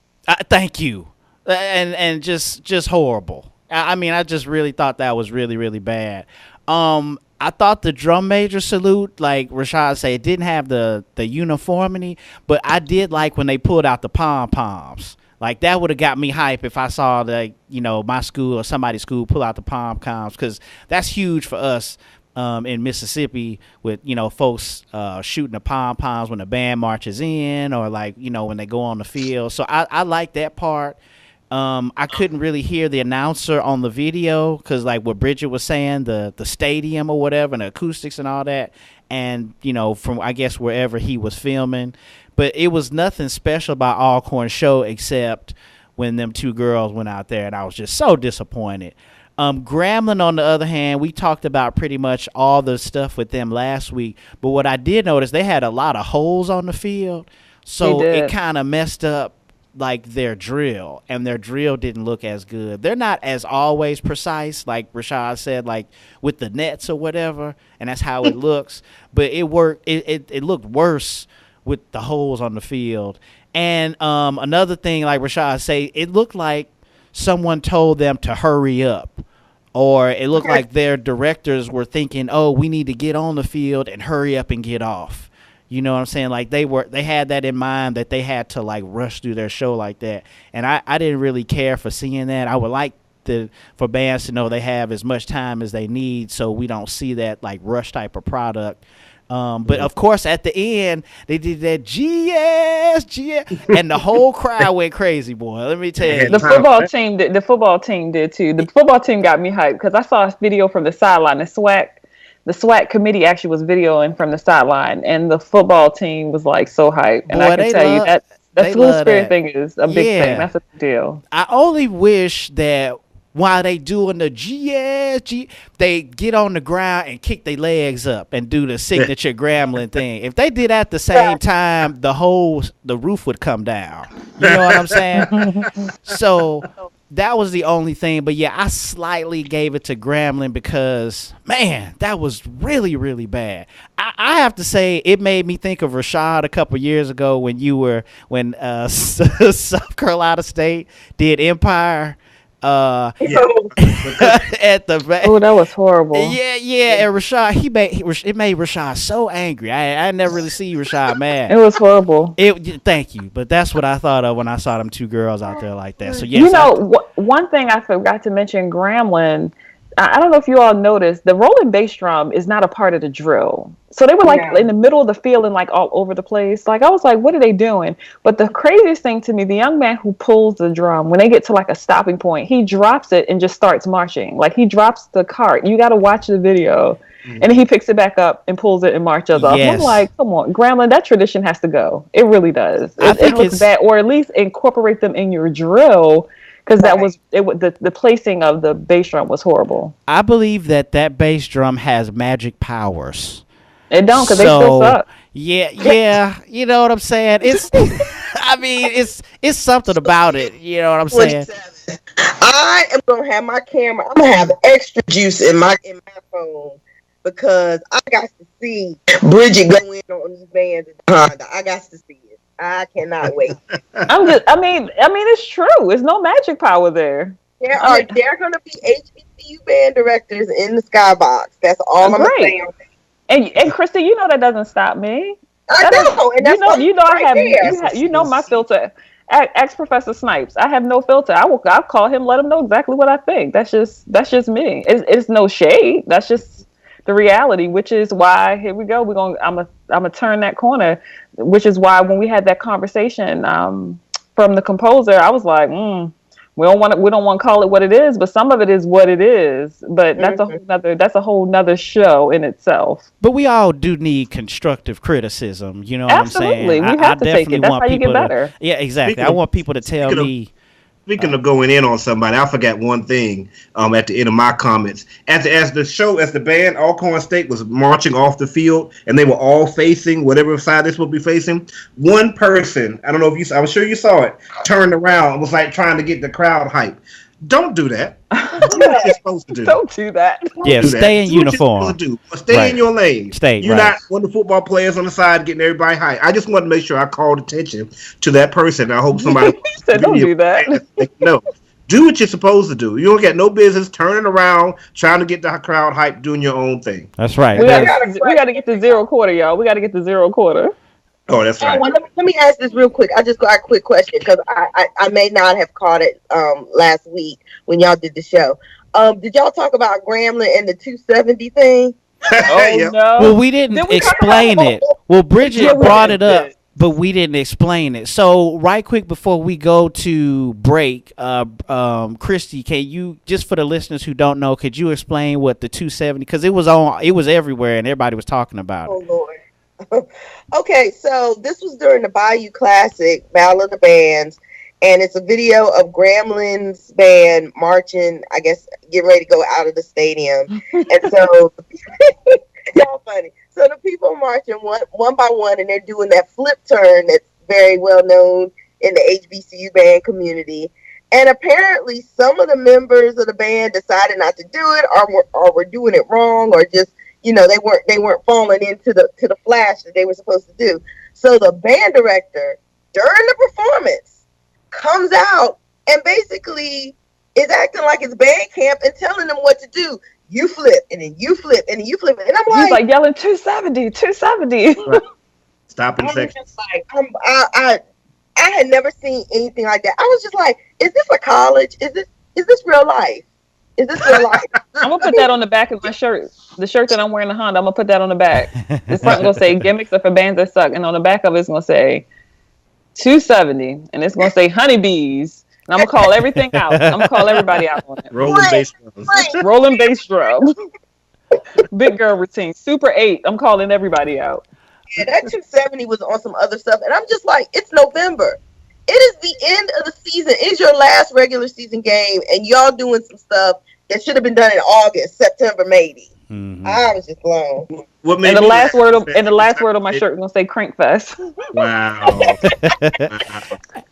Thank you. And just horrible. I just really thought that was really, really bad. I thought the drum major salute, like Rashad said, it didn't have the uniformity, but I did like when they pulled out the pom-poms. Like, that would have got me hype if I saw, my school or somebody's school pull out the pom-poms, because that's huge for us in Mississippi with, folks shooting the pom-poms when the band marches in or, when they go on the field. So I like that part. I couldn't really hear the announcer on the video because, like what Bridget was saying, the stadium or whatever, and the acoustics and all that, and from I guess wherever he was filming, but it was nothing special about Alcorn's show except when them two girls went out there, and I was just so disappointed. Grambling, on the other hand, we talked about pretty much all the stuff with them last week, but what I did notice, they had a lot of holes on the field, so it kind of messed up like their drill, and their drill didn't look as good. They're not as always precise, like Rashad said, like with the nets or whatever, and that's how it looks, but it worked. It looked worse with the holes on the field. And another thing, like Rashad said, it looked like someone told them to hurry up, or it looked like their directors were thinking, oh, we need to get on the field and hurry up and get off. You know what I'm saying? Like they had that in mind, that they had to like rush through their show like that. And I didn't really care for seeing that. I would like for bands to know they have as much time as they need, so we don't see that like rush type of product. But of course, at the end, they did that GS, and the whole crowd went crazy, boy. Let me tell you. The football team did too. The football team got me hyped because I saw a video from the sideline. The SWAC committee actually was videoing from the sideline, and the football team was like so hyped. And I can tell you that school spirit thing is a big thing. That's a big deal. I only wish that while they doing the GS, they get on the ground and kick their legs up and do the signature Grambling thing. If they did at the same time, the roof would come down. You know what I'm saying? So that was the only thing. But yeah, I slightly gave it to Grambling because, man, that was really, really bad. I have to say, it made me think of Rashad a couple years ago when South Carolina State did Empire. At the back. Oh, that was horrible. Yeah. And Rashad, it made Rashad so angry. I never really see Rashad mad. It was horrible. Thank you, but that's what I thought of when I saw them two girls out there like that. So yes, one thing I forgot to mention, Grambling. I don't know if you all noticed, the rolling bass drum is not a part of the drill. So they were like in the middle of the field and like all over the place. Like I was like, what are they doing? But the craziest thing to me, the young man who pulls the drum, when they get to like a stopping point, he drops it and just starts marching. Like he drops the cart. You got to watch the video. And then he picks it back up and pulls it and marches off. I'm like, come on, Grambling, that tradition has to go. It really does. It looks bad, or at least incorporate them in your drill. Because the placing of the bass drum was horrible. I believe that bass drum has magic powers. It don't, because they still suck. Yeah, you know what I'm saying? It's, it's something about it. You know what I'm saying? I am gonna have my camera. I'm gonna have extra juice in my phone because I got to see Bridget go in on these bands in Honda. I got to see it. I cannot wait. I mean, it's true. There's no magic power there. There are going to be HBCU band directors in the skybox. That's all I'm saying. And Christy, you know that doesn't stop me. I know, and that's you know my filter. Ask Professor Snipes. I have no filter. I'll call him, let him know exactly what I think. That's just me. It's no shade. That's just the reality, which is why here we go. I'm gonna turn that corner, which is why when we had that conversation from the composer, I was like, we don't want to call it what it is, but some of it is what it is. But that's a whole nother show in itself. But we all do need constructive criticism. You know what Absolutely. I'm saying? We have to take it. That's how you get better. Yeah, exactly. I want people to tell me. Speaking of going in on somebody, I forgot one thing at the end of my comments. As the band, Alcorn State was marching off the field, and they were all facing whatever side this would be facing. One person, I don't know if I'm sure you saw it, turned around and was like trying to get the crowd hype. Don't do that. Do what you're supposed to do. Don't do that. Stay in uniform. Stay in your lane. You're not one of the football players on the side getting everybody high. I just want to make sure I called attention to that person. I hope somebody said, don't do that. No. Do what you're supposed to do. You don't get no business turning around, trying to get the crowd hyped, doing your own thing. That's right. We got to get to zero quarter, y'all. We got to get to zero quarter. Oh, that's right. Well, let me ask this real quick. I just got a quick question because I may not have caught it last week when y'all did the show. Did y'all talk about Grambling and the 270 thing? No. Well, we didn't explain it. Well, Bridget brought it up. but we didn't explain it. So right quick before we go to break, Christy, can you, just for the listeners who don't know, could you explain what the 270? Because it was everywhere and everybody was talking about it. Oh Lord. Okay, so this was during the Bayou Classic, Battle of the Bands, and it's a video of Gremlin's band marching, I guess, getting ready to go out of the stadium. And so, y'all funny. So the people marching one by one, and they're doing that flip turn that's very well known in the HBCU band community. And apparently some of the members of the band decided not to do it, or were doing it wrong, or just, they weren't falling into the flash that they were supposed to do. So the band director, during the performance, comes out and basically is acting like it's band camp and telling them what to do. You flip, and then you flip, and then you flip. And I'm like... He's like yelling 270, 270. Right. Stop in a second. I had never seen anything like that. I was just like, is this a college? Is this real life? Is this real life? I'm going to put that on the back of my shirt. The shirt that I'm wearing in Honda, I'm going to put that on the back. It's not going to say gimmicks are for bands that suck. And on the back of it, it's going to say 270. And it's going to say honeybees. And I'm going to call everything out. I'm going to call everybody out on it. Rolling bass drum. Rolling bass drum. Big girl routine. Super 8. I'm calling everybody out. Yeah, that 270 was on some other stuff. And I'm just like, it's November. It is the end of the season. It's your last regular season game. And y'all doing some stuff that should have been done in August, September, maybe. Mm-hmm. I was just blown. And the last word on my shirt is gonna say Crankfest. Wow.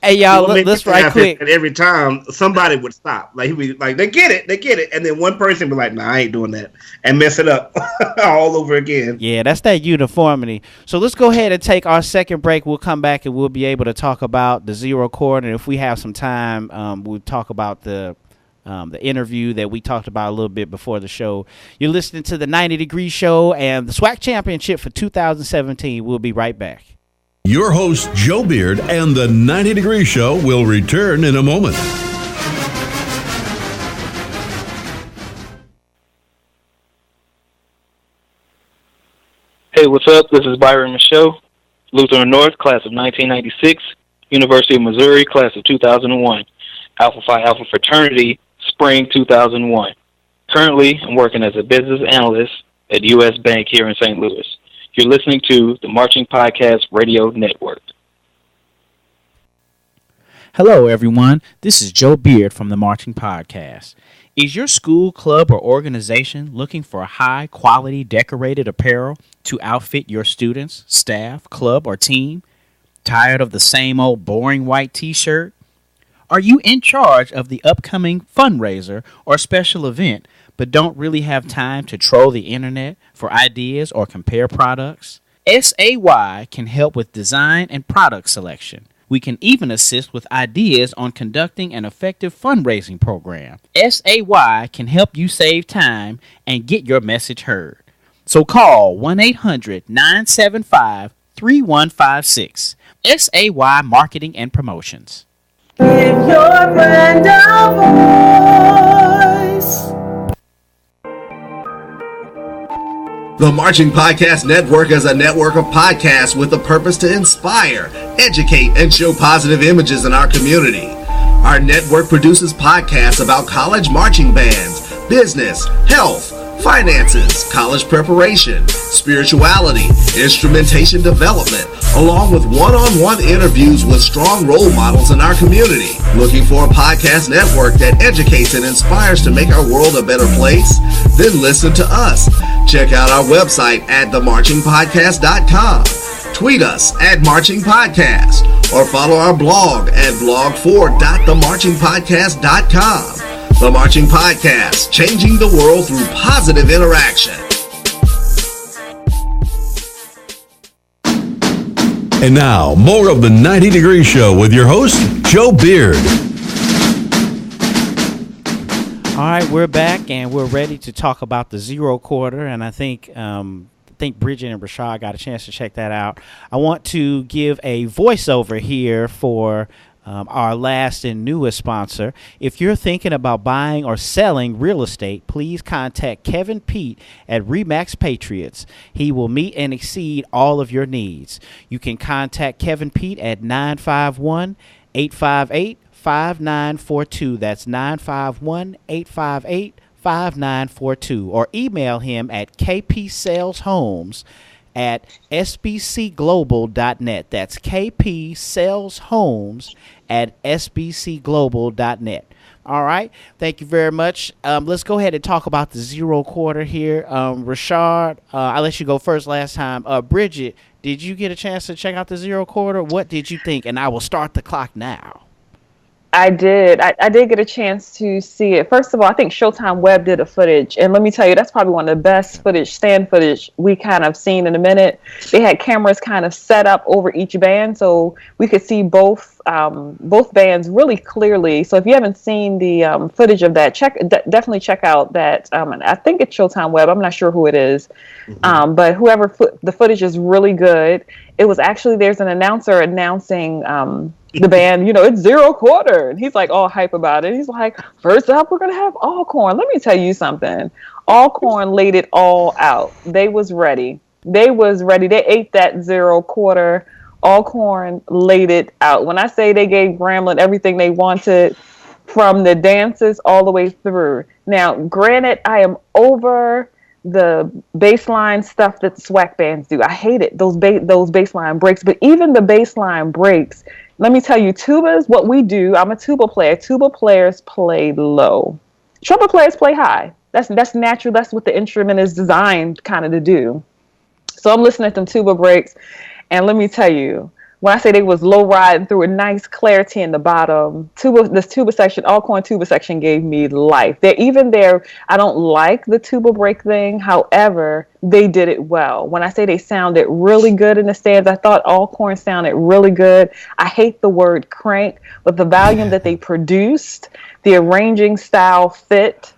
Hey y'all, let's right quick. And every time somebody would stop, like he'd be like, they get it, and then one person would be like, nah, I ain't doing that, and mess it up all over again. Yeah, that's that uniformity. So let's go ahead and take our second break. We'll come back and we'll be able to talk about the zero chord, and if we have some time, we'll talk about the interview that we talked about a little bit before the show. You're listening to the 90 Degree Show and the SWAC Championship for 2017. We'll be right back. Your host, Joe Beard, and the 90 Degree Show will return in a moment. Hey, what's up? This is Byron Michaud, Lutheran North, class of 1996, University of Missouri, class of 2001, Alpha Phi Alpha Fraternity, spring 2001. Currently, I'm working as a business analyst at U.S. Bank here in St. Louis. You're listening to the Marching Podcast Radio Network. Hello, everyone. This is Joe Beard from the Marching Podcast. Is your school, club, or organization looking for high-quality decorated apparel to outfit your students, staff, club, or team? Tired of the same old boring white T-shirt? Are you in charge of the upcoming fundraiser or special event, but don't really have time to troll the internet for ideas or compare products? SAY can help with design and product selection. We can even assist with ideas on conducting an effective fundraising program. SAY can help you save time and get your message heard. So call 1-800-975-3156. SAY Marketing and Promotions. Give your brand a voice. The Marching Podcast Network is a network of podcasts with the purpose to inspire, educate, and show positive images in our community. Our network produces podcasts about college marching bands, business, health, finances, college preparation, spirituality, instrumentation development, along with one-on-one interviews with strong role models in our community. Looking for a podcast network that educates and inspires to make our world a better place? Then listen to us. Check out our website at themarchingpodcast.com. Tweet us at Marching Podcast or follow our blog at blog4.themarchingpodcast.com. The Marching Podcast, changing the world through positive interaction. And now, more of the 90 Degree Show with your host, Joe Beard. All right, we're back and we're ready to talk about the zero quarter, and I think Bridget and Rashad got a chance to check that out. I want to give a voiceover here for our last and newest sponsor. If you're thinking about buying or selling real estate, please contact Kevin Pete at Remax Patriots. He will meet and exceed all of your needs. You can contact Kevin Pete at 951-858-5942. That's 951-858-5942. Or email him at kpsaleshomes@sbcglobal.net. That's kpsaleshomes@sbcglobal.net. All right. Thank you very much. Let's go ahead and talk about the zero quarter here. Rashard, I let you go first last time. Bridget, did you get a chance to check out the zero quarter? What did you think? And I will start the clock now. I did. I did get a chance to see it. First of all, I think Showtime Web did a footage. And let me tell you, that's probably one of the best stand footage we kind of seen in a minute. They had cameras kind of set up over each band, so we could see both bands really clearly. So if you haven't seen the footage of that, definitely check out that. And I think it's Showtime Web. I'm not sure who it is. Mm-hmm. But whoever the footage is really good. It was actually, there's an announcer announcing the band, it's zero quarter. And he's like all hype about it. He's like, first up, we're going to have Alcorn. Let me tell you something. Alcorn laid it all out. They was ready. They ate that zero quarter. Alcorn laid it out. When I say they gave Grambling everything they wanted, from the dances all the way through. Now, granted, I am over the baseline stuff that the SWAC bands do. I hate it, those baseline breaks. But even the baseline breaks, let me tell you, tubas, what we do, I'm a tuba player. Tuba players play low. Trumpet players play high. That's natural. That's what the instrument is designed kind of to do. So I'm listening to them tuba breaks, and let me tell you, when I say they was low riding through a nice clarity in the bottom, this tuba section, Alcorn tuba section gave me life. I don't like the tuba break thing. However, they did it well. When I say they sounded really good in the stands, I thought Alcorn sounded really good. I hate the word crank, but the volume that they produced, the arranging style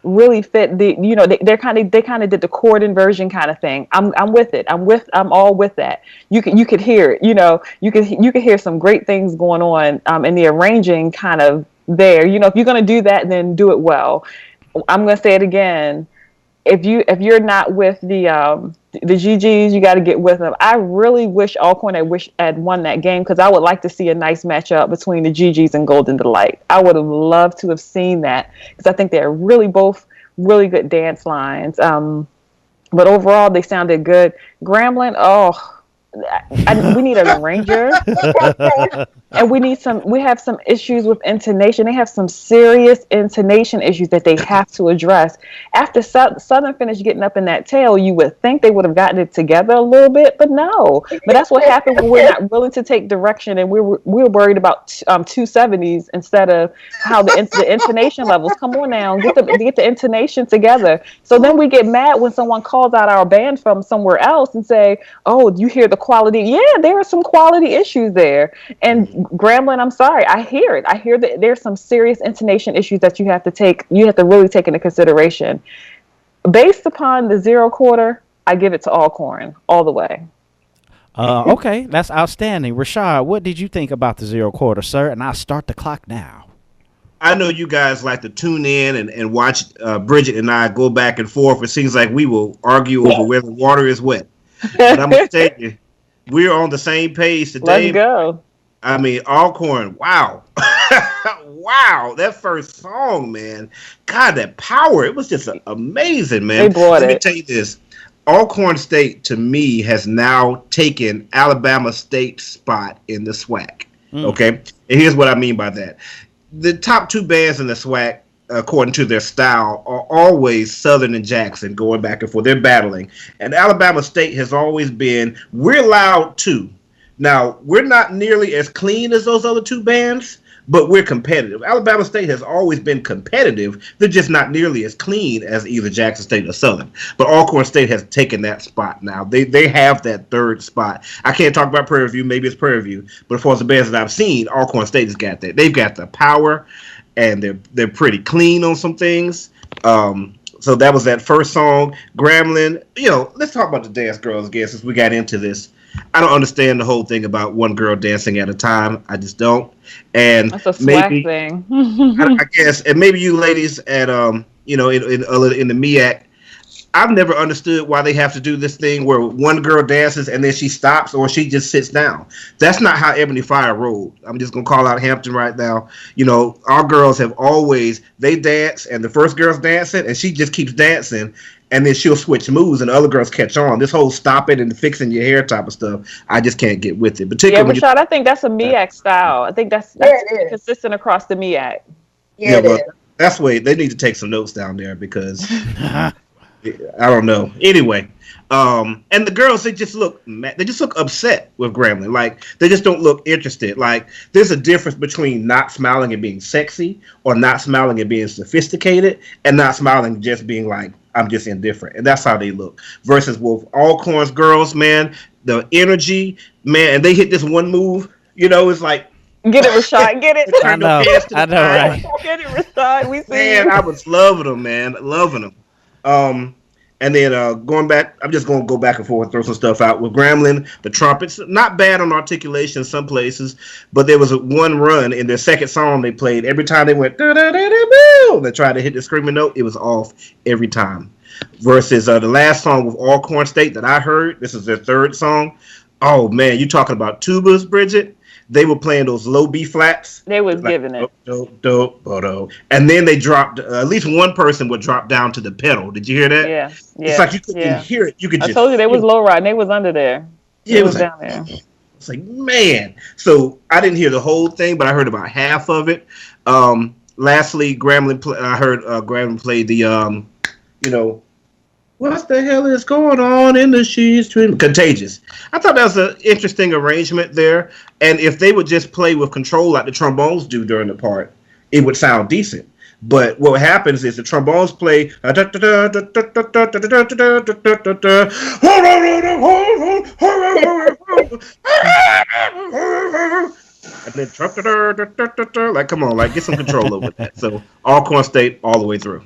really fit. They kind of did the chord inversion kind of thing. I'm with it. I'm all with that. You could hear it. You could hear some great things going on in the arranging kind of there. If you're gonna do that, then do it well. I'm gonna say it again. If you're not with the GGs, you got to get with them. I really wish Alcorn had won that game, because I would like to see a nice matchup between the GGs and Golden Delight. I would have loved to have seen that, because I think they're really both really good dance lines. But overall, they sounded good. Grambling, we need an arranger, and we have some issues with intonation. They have some serious intonation issues that they have to address. After Southern finished getting up in that tail, you would think they would have gotten it together a little bit, but no. But that's what happens when we're not willing to take direction, and we're worried about 270s instead of how the intonation levels. Come on now, get the intonation together. So then we get mad when someone calls out our band from somewhere else and say, "Oh, you hear the quality?" Yeah, there are some quality issues there. And Grambling, I'm sorry, I hear it. I hear that there's some serious intonation issues that you have to really take into consideration. Based upon the zero quarter, I give it to Alcorn all the way. Okay, that's outstanding. Rashard, what did you think about the zero quarter, sir? And I'll start the clock now. I know you guys like to tune in and watch Bridget and I go back and forth. It seems like we will argue over where the water is wet. But I'm going to tell you, we're on the same page today. Let's go. I mean, Alcorn, wow. Wow, that first song, man. God, that power. It was just amazing, man. They brought Let me tell you this. Alcorn State, to me, has now taken Alabama State's spot in the SWAC. Okay? And here's what I mean by that. The top two bands in the SWAC, according to their style, are always Southern and Jackson going back and forth. They're battling. And Alabama State has always been, we're loud too. Now, we're not nearly as clean as those other two bands, but we're competitive. Alabama State has always been competitive. They're just not nearly as clean as either Jackson State or Southern. But Alcorn State has taken that spot now. They have that third spot. I can't talk about Prairie View. Maybe it's Prairie View. But as far as the bands that I've seen, Alcorn State has got that. They've got the power, and they're pretty clean on some things. So that was that first song. Grambling, let's talk about the Dance Girls again, since we got into this. I don't understand the whole thing about one girl dancing at a time. I just don't. And that's a SWAC thing. I guess, and maybe you ladies at in the MEAC, I've never understood why they have to do this thing where one girl dances and then she stops or she just sits down. That's not how Ebony Fire rolled. I'm just gonna call out Hampton right now. Our girls have always they dance and the first girl's dancing and she just keeps dancing and then she'll switch moves and the other girls catch on. This whole stopping and fixing your hair type of stuff, I just can't get with it. Particularly, Rashad, I think that's a MEAC style. I think that's consistent across the MEAC. But that's why they need to take some notes down there because. I don't know. Anyway, and the girls, they just look upset with Gremlin. Like, they just don't look interested. Like, there's a difference between not smiling and being sexy or not smiling and being sophisticated and not smiling and just being like, I'm just indifferent. And that's how they look. Versus with Alcorn's girls, man, the energy, man, and they hit this one move, it's like, get it, Rashad, get it. I know, right? Get it, Rashad, we see man, you. I was loving them, man, loving them. And then going back, I'm just going to go back and forth, throw some stuff out. With Gremlin, the trumpets, not bad on articulation in some places, but there was one run in their second song they played. Every time they went, da-da-da-da-boo, they tried to hit the screaming note, it was off every time. Versus the last song with Alcorn State that I heard, this is their third song. Oh, man, you talking about tubas, Bridget? They were playing those low B flats. They was like, giving it. And then they dropped, at least one person would drop down to the pedal. Did you hear that? Yeah. It's like you couldn't hear it. You could I told you they was low riding. They was under there. Yeah, it was down there. It's like, man. So I didn't hear the whole thing, but I heard about half of it. Lastly, I heard Gremlin play the, what the hell is going on in the sheets? Contagious. I thought that was an interesting arrangement there. And if they would just play with control like the trombones do during the part, it would sound decent. But what happens is the trombones play and then like, come on, like, get some control over that. So Alcorn State all the way through.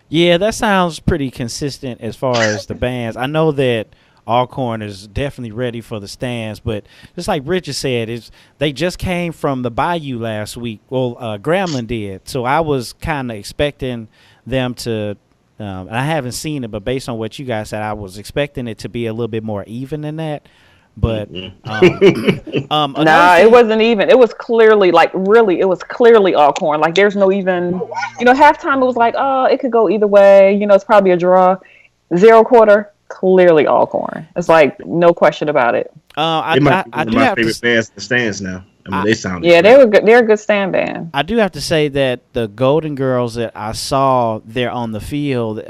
Yeah, that sounds pretty consistent as far as the bands. I know that Alcorn is definitely ready for the stands, but just like Richard said, they just came from the Bayou last week. Well, Gremlin did, so I was kind of expecting them to. And I haven't seen it, but based on what you guys said, I was expecting it to be a little bit more even than that. But it wasn't even. It was clearly it was clearly Alcorn. Like, there's no even, halftime it was like, oh, it could go either way. It's probably a draw. Zero quarter, clearly Alcorn. It's like no question about it. I do have my favorite bands in the stands now. I mean, they sound. Yeah, they were good. They're a good stand band. I do have to say that the Golden Girls that I saw there on the field,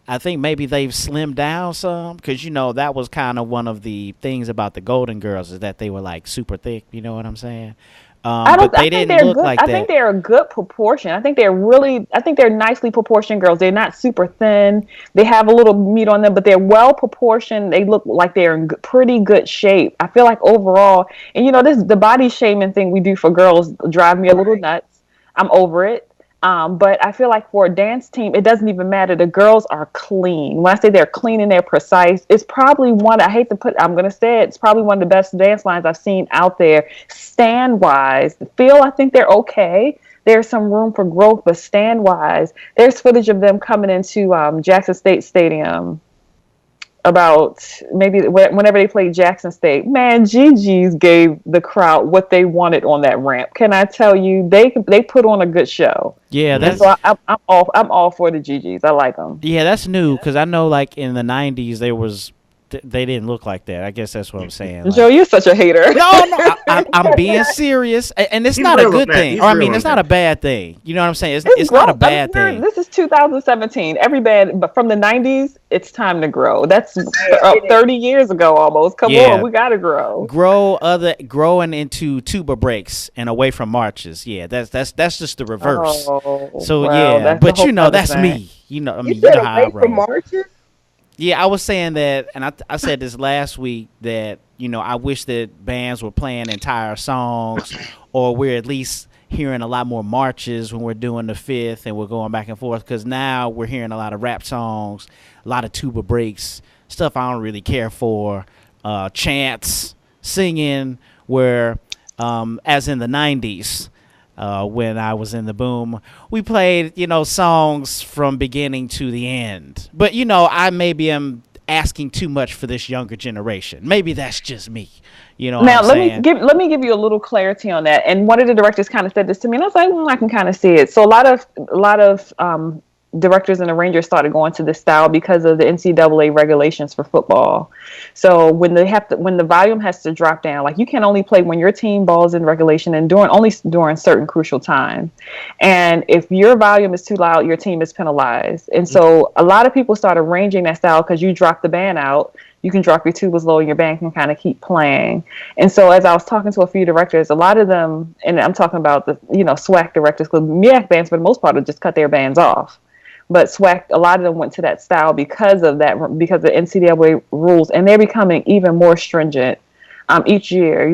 I think maybe they've slimmed down some because, that was kind of one of the things about the Golden Girls is that they were like super thick. You know what I'm saying? But they didn't look like that. I think they're a good proportion. I think they're nicely proportioned girls. They're not super thin. They have a little meat on them, but they're well proportioned. They look like they're in pretty good shape. I feel like overall, and the body shaming thing we do for girls drive me a little nuts. I'm over it. But I feel like for a dance team, it doesn't even matter. The girls are clean. When I say they're clean and they're precise, it's probably I'm going to say it's probably one of the best dance lines I've seen out there. Stand-wise, I think they're okay. There's some room for growth, but stand-wise, there's footage of them coming into Jackson State Stadium about maybe whenever they played Jackson State. Man, GG's gave the crowd what they wanted on that ramp. Can I tell you, they put on a good show. Yeah, that's. So I'm all for the GGs. I like them. Yeah, that's new because I know like in the '90s they didn't look like that. I guess that's what I'm saying. Joe, you're such a hater. No, I'm being serious, and it's not a good thing. Or I mean, it's not a bad thing. You know what I'm saying? It's not a bad thing. This is 2017. Every band, but from the '90s, it's time to grow. That's 30 years ago almost. Come on, we gotta grow. Growing into tuba breaks and away from marches. Yeah, that's just the reverse. But that's me. You know how I roll. From marches? Yeah, I was saying that, and I said this last week that, I wish that bands were playing entire songs, or we're at least hearing a lot more marches when we're doing the fifth and we're going back and forth, because now we're hearing a lot of rap songs, a lot of tuba breaks, stuff I don't really care for. chants, singing, where as in the 90s, when I was in the boom, we played, songs from beginning to the end. But, I maybe am asking too much for this younger generation. Maybe that's just me. Now, let me give you a little clarity on that. And one of the directors kind of said this to me, and I was like, I can kind of see it. So a lot of directors and arrangers started going to this style because of the NCAA regulations for football. So when the volume has to drop down, like you can only play when your team balls in regulation and only during certain crucial times. And if your volume is too loud, your team is penalized. And so a lot of people started arranging that style because you drop the band out, you can drop your tubas low and your band can kind of keep playing. And so as I was talking to a few directors, a lot of them, and I'm talking about the SWAC directors, because MEAC bands for the most part will just cut their bands off. But SWAC, a lot of them went to that style because of the NCAA rules, and they're becoming even more stringent each year.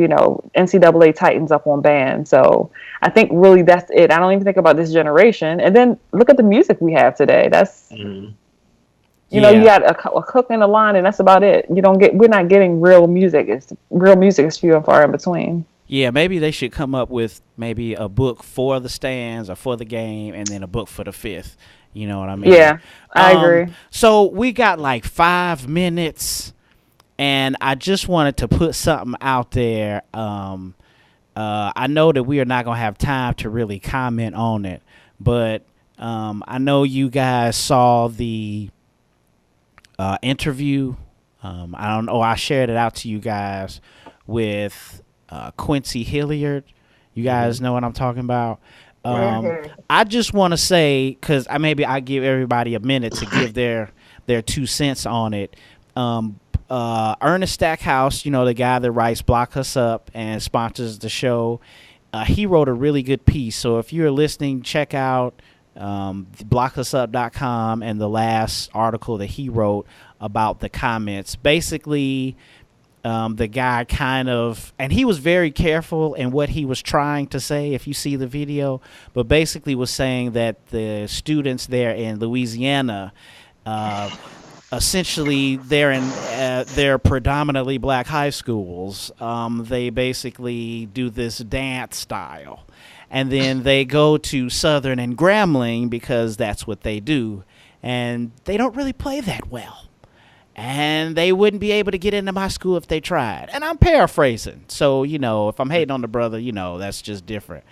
NCAA tightens up on bands. So I think really that's it. I don't even think about this generation. And then look at the music we have today. That's you got a cook and a line, and that's about it. We're not getting real music. Real music is few and far in between. Yeah, maybe they should come up with maybe a book for the stands or for the game, and then a book for the fifth. You know what I mean? Yeah, I agree. So we got like 5 minutes, and I just wanted to put something out there. I know that we are not going to have time to really comment on it, but I know you guys saw the interview. I don't know. I shared it out to you guys with Quincy Hilliard. You guys know what I'm talking about. I just want to say, because I give everybody a minute to give their 2 cents on it. Ernest Stackhouse, the guy that writes Block Us Up and sponsors the show, he wrote a really good piece. So if you're listening, check out blockusup.com and the last article that he wrote about the comments. Basically, the guy and he was very careful in what he was trying to say, if you see the video, but basically was saying that the students there in Louisiana, essentially they're predominantly black high schools. They basically do this dance style, and then they go to Southern and Grambling because that's what they do, and they don't really play that well. And they wouldn't be able to get into my school if they tried. And I'm paraphrasing. So, if I'm hating on the brother, that's just different.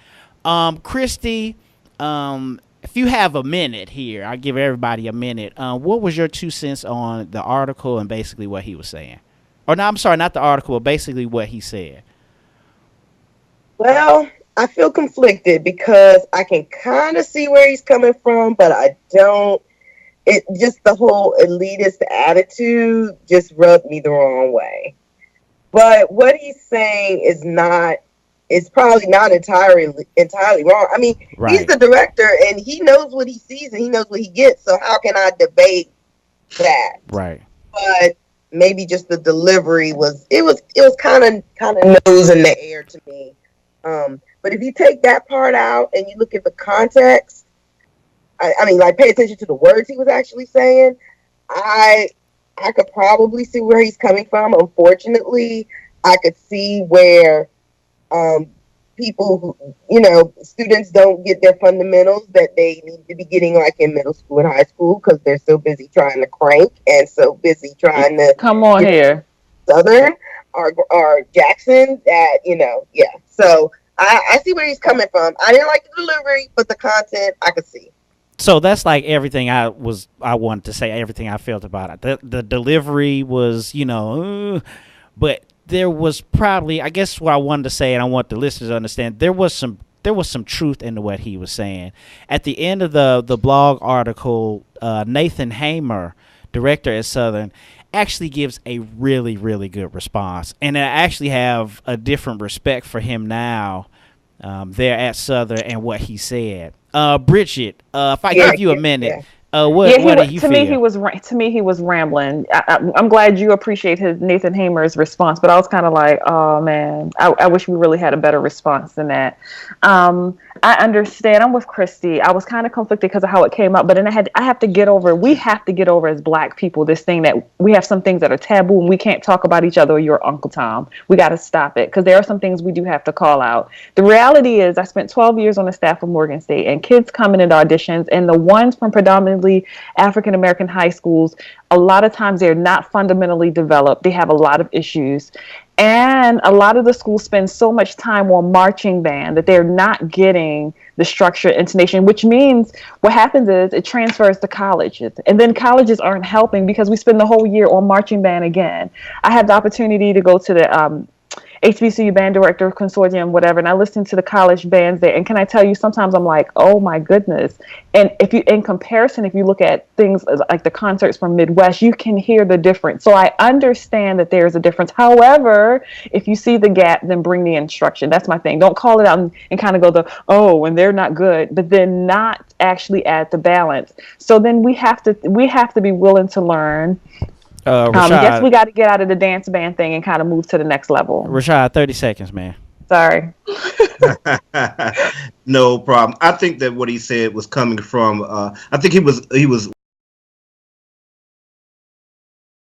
Christy, if you have a minute here, I'll give everybody a minute. What was your 2 cents on the article and basically what he was saying? Or no, I'm sorry, not the article, but basically what he said. Well, I feel conflicted because I can kind of see where he's coming from, but I don't. It just, the whole elitist attitude just rubbed me the wrong way. But what he's saying is probably not entirely wrong. I mean, He's the director and he knows what he sees and he knows what he gets. So how can I debate that? Right. But maybe just the delivery was kind of nose in the air to me. But if you take that part out and you look at the context, I mean, like, pay attention to the words he was actually saying, I could probably see where he's coming from. Unfortunately, I could see where people who, students don't get their fundamentals that they need to be getting, like in middle school and high school, because they're so busy trying to crank and so busy trying to come on here Southern or Jackson that, yeah. So I see where he's coming from. I didn't like the delivery, but the content I could see. So that's like everything I wanted to say, everything I felt about it. The delivery was, but there was probably, I guess what I wanted to say, and I want the listeners to understand, there was some truth into what he was saying. At the end of the blog article, Nathan Hamer, director at Southern, actually gives a really, really good response. And I actually have a different respect for him now there at Southern and what he said. Bridget, if I give you a minute, What do you to me he was rambling. I'm glad you appreciate his Nathan Hamer's response, but I was kind of like, oh man, I wish we really had a better response than that. I understand. I'm with Christy. I was kind of conflicted because of how it came up, but then we have to get over as Black people this thing that we have some things that are taboo and we can't talk about each other or your Uncle Tom. We got to stop it because there are some things we do have to call out. The reality is I spent 12 years on the staff of Morgan State, and kids come in at auditions, and the ones from predominantly African American high schools, a lot of times they're not fundamentally developed. They have a lot of issues. And a lot of the schools spend so much time on marching band that they're not getting the structure, intonation, which means what happens is it transfers to colleges. And then colleges aren't helping because we spend the whole year on marching band again. I had the opportunity to go to the HBCU band director consortium, whatever, and I listened to the college bands there. And can I tell you, sometimes I'm like, oh my goodness. And if you, in comparison, if you look at things like the concerts from Midwest, you can hear the difference. So I understand that there's a difference. However, if you see the gap, then bring the instruction. That's my thing. Don't call it out and kind of go when they're not good, but then not actually add the balance. So then we have to be willing to learn. Rashad, guess we got to get out of the dance band thing and kind of move to the next level. Rashad, 30 seconds, man. Sorry. No problem. I think that what he said was coming from. I think he was